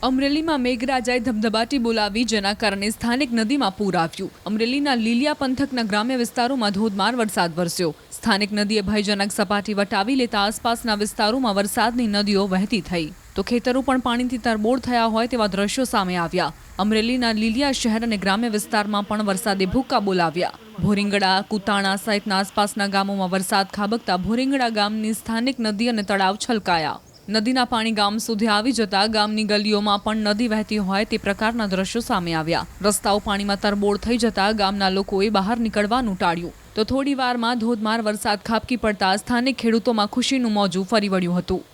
અમરેલીમાં મેઘરાજાએ ધબધબાટી બોલાવી, જેના કારણે સ્થાનિક નદીમાં પૂર આવ્યું। અમરેલીના લીલિયા પંથકના ગ્રામ્ય વિસ્તારોમાં ધોધમાર વરસાદ વરસ્યો। સ્થાનિક નદીએ ભયજનક સપાટી વટાવી લેતા આસપાસના વિસ્તારોમાં વરસાદની નદીઓ વહેતી થઈ, તો ખેતરો પણ પાણીથી તરબોળ થયા હોય તેવા દ્રશ્યો સામે આવ્યા। અમરેલીના લીલિયા શહેર અને ગ્રામ્ય વિસ્તારમાં પણ વરસાદે ભૂક્કા બોલાવ્યા। ભોરિંગડા, કુતાણા સહિતના આસપાસના ગામોમાં વરસાદ ખાબકતા ભોરિંગડા ગામની સ્થાનિક નદી અને તળાવ છલકાયા। નદીના પાણી ગામ સુધી આવી જતા ગામની ગલીઓમાં પણ નદી વહેતી હોય તે પ્રકારના દ્રશ્યો સામે આવ્યા। રસ્તાઓ પાણીમાં તરબોળ થઈ જતા ગામના લોકોએ બહાર નીકળવાનું ટાળ્યું, તો થોડી વારમાં ધોધમાર વરસાદ ખાબકી પડતા સ્થાનિક ખેડૂતોમાં ખુશીનું મોજું ફરી વળ્યું હતું।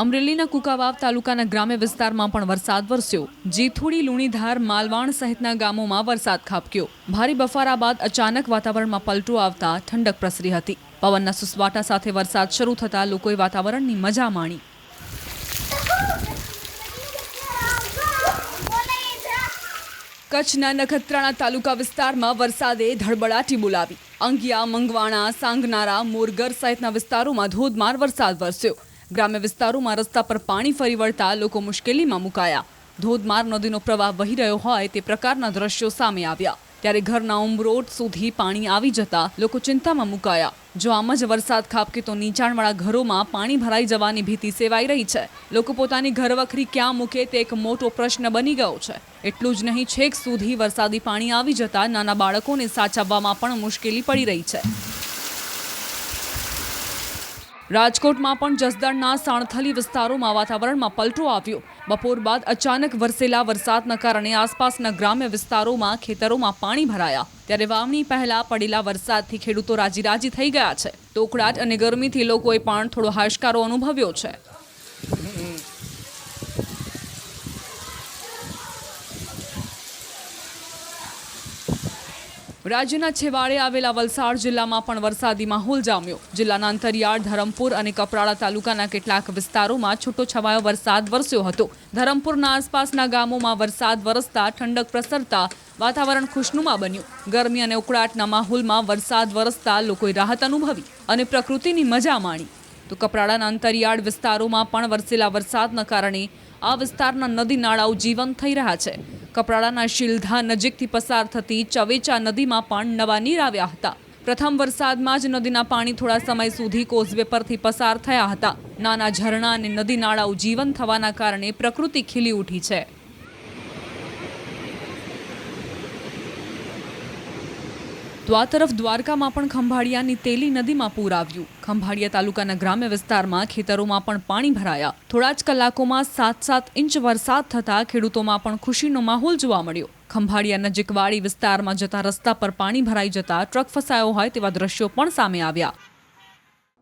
અમરેલીના કુકાવાવ તાલુકાના ગ્રામ્ય વિસ્તારમાં પણ વરસાદ વરસ્યો। જીથુડી, લુણીધાર, માલવાણ સહિતના ગામોમાં વરસાદ ખાબક્યો। ભારે બફારા બાદ અચાનક વાતાવરણમાં પલટો આવતા ઠંડક પ્રસરી હતી। પવનના સુસવાટા સાથે વરસાદ શરૂ થતા લોકોએ વાતાવરણની મજા માણી। કચ્છના નખત્રાણા તાલુકા વિસ્તારમાં વરસાદે ધડબડાટી બોલાવી। અંગિયા, મંગવાણા, સાંગનારા, મોરગર સહિતના વિસ્તારોમાં ધોધમાર વરસાદ વરસ્યો। ગ્રામ્ય વિસ્તારોમાં રસ્તા પર પાણી ફરી વળતા લોકો મુશ્કેલીમાં મુકાયા। ધોધમાર નદીનો પ્રવાહ વહી રહ્યો હોય તે પ્રકારના દ્રશ્યો સામે આવ્યા। ત્યારે ઘરના ઉંબરોટ સુધી પાણી આવી જતા લોકો ચિંતામાં મુકાયા। જો આમ જ વરસાદ ખાબકે તો નીચાણવાળા ઘરોમાં પાણી ભરાઈ જવાની ભીતિ સેવાઈ રહી છે। લોકો પોતાની ઘરવખરી ક્યાં મૂકે તે એક મોટો પ્રશ્ન બની ગયો છે। એટલું જ નહીં, છેક સુધી વરસાદી પાણી આવી જતા નાના બાળકોને સાચવવામાં પણ મુશ્કેલી પડી રહી છે। રાજકોટમાં પણ જસદણના સાણથલી વિસ્તારોમાં વાતાવરણમાં પલટો આવ્યો। બપોર બાદ અચાનક વરસેલા વરસાદના કારણે આસપાસના ગ્રામ્ય વિસ્તારોમાં ખેતરોમાં પાણી ભરાયા। ત્યારે વાવણી પહેલા પડેલા વરસાદથી ખેડૂતો રાજી થઈ ગયા છે, તો ઉકળાટ અને ગરમીથી લોકોએ પણ થોડો હાશકારો અનુભવ્યો છે। રાજ્યના છેવાડે આવેલા વલસાડ જિલ્લામાં પણ વરસાદી માહોલ જામ્યો। જિલ્લાના અંતરિયાળ ધરમપુર અને કપરાડા તાલુકાના કેટલાક વિસ્તારોમાં છૂટોછવાયો વરસાદ વરસ્યો હતો। ધરમપુરના આસપાસના ગામોમાં વરસાદ વરસતા ઠંડક પ્રસરતા વાતાવરણ ખુશનુમા બન્યું। ગરમી અને ઉકળાટના માહોલમાં વરસાદ વરસતા લોકોએ રાહત અનુભવી અને પ્રકૃતિની મજા માણી। તો કપરાડાના અંતરિયાળ વિસ્તારોમાં પણ વરસેલા વરસાદના કારણે આ વિસ્તારના નદી નાળાઓ જીવંત થઈ રહ્યા છે। કપરાડાના શિલધા નજીકથી પસાર થતી ચવેચા નદીમાં પણ નવા નીર આવ્યા હતા। પ્રથમ વરસાદમાં જ નદીના પાણી થોડા સમય સુધી કોઝવે પરથી પસાર થયા હતા। નાના ઝરણા અને નદી નાળાઓ જીવંત થવાના કારણે પ્રકૃતિ ખીલી ઉઠી છે। તો આ તરફ દ્વારકામાં પણ ખંભાળિયાની તેલી નદીમાં પૂર આવ્યું। ખંભાળિયા તાલુકાના ગ્રામ્ય વિસ્તારમાં ખેતરોમાં પણ પાણી ભરાયા। થોડા જ કલાકોમાં 7 ઇંચ વરસાદ થતાં ખેડૂતોમાં પણ ખુશીનો માહોલ જોવા મળ્યો। ખંભાળિયા નજીક વાડી વિસ્તારમાં જતા રસ્તા પર પાણી ભરાઈ જતા ટ્રક ફસાયો હોય તેવા દ્રશ્યો પણ સામે આવ્યા।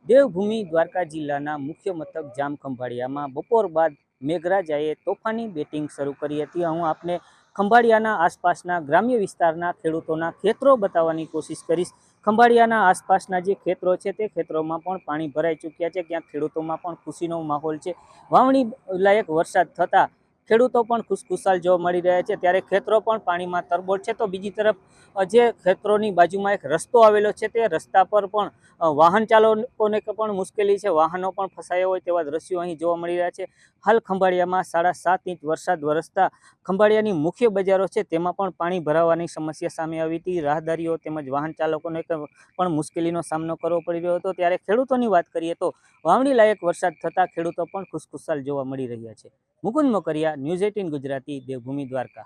દેવભૂમિ દ્વારકા જિલ્લાના મુખ્ય મથક જામ ખંભાળિયામાં બપોર બાદ મેઘરાજાએ તોફાની બેટિંગ શરૂ કરી હતી। હું આપને ખંભાળિયાના આસપાસના ગ્રામ્ય વિસ્તારના ખેડૂતોના ખેતરો બતાવવાની કોશિશ કરીશ। ખંભાળિયાના આસપાસના જે ખેતરો છે તે ખેતરોમાં પણ પાણી ભરાઈ ચૂક્યા છે। ક્યાંક ખેડૂતોમાં પણ ખુશીનો માહોલ છે। વાવણી લાયક વરસાદ થતાં ખેડૂતો પણ ખુશખુશાલ જોવા મળી રહ્યા છે। ત્યારે ખેતરો પણ પાણીમાં તરબોળ છે, તો બીજી તરફ જે ખેતરોની બાજુમાં એક રસ્તો આવેલો છે તે રસ્તા પર પણ વાહન ચાલકોને પણ મુશ્કેલી છે। વાહનો પણ ફસાયા હોય તેવા દ્રશ્યો અહીં જોવા મળી રહ્યા છે। હાલ ખંભાળિયામાં 7.5 ઇંચ વરસાદ વરસતા ખંભાળિયાની મુખ્ય બજારો છે તેમાં પણ પાણી ભરાવાની સમસ્યા સામે આવી હતી। રાહદારીઓ તેમજ વાહન ચાલકોને પણ મુશ્કેલીનો સામનો કરવો પડી રહ્યો હતો। ત્યારે ખેડૂતોની વાત કરીએ તો વાવણી લાયક વરસાદ થતાં ખેડૂતો પણ ખુશખુશાલ જોવા મળી રહ્યા છે। મુકુંદ મોકરિયા, ન્યૂઝ 18 ગુજરાતી, દેવભૂમિ દ્વારકા।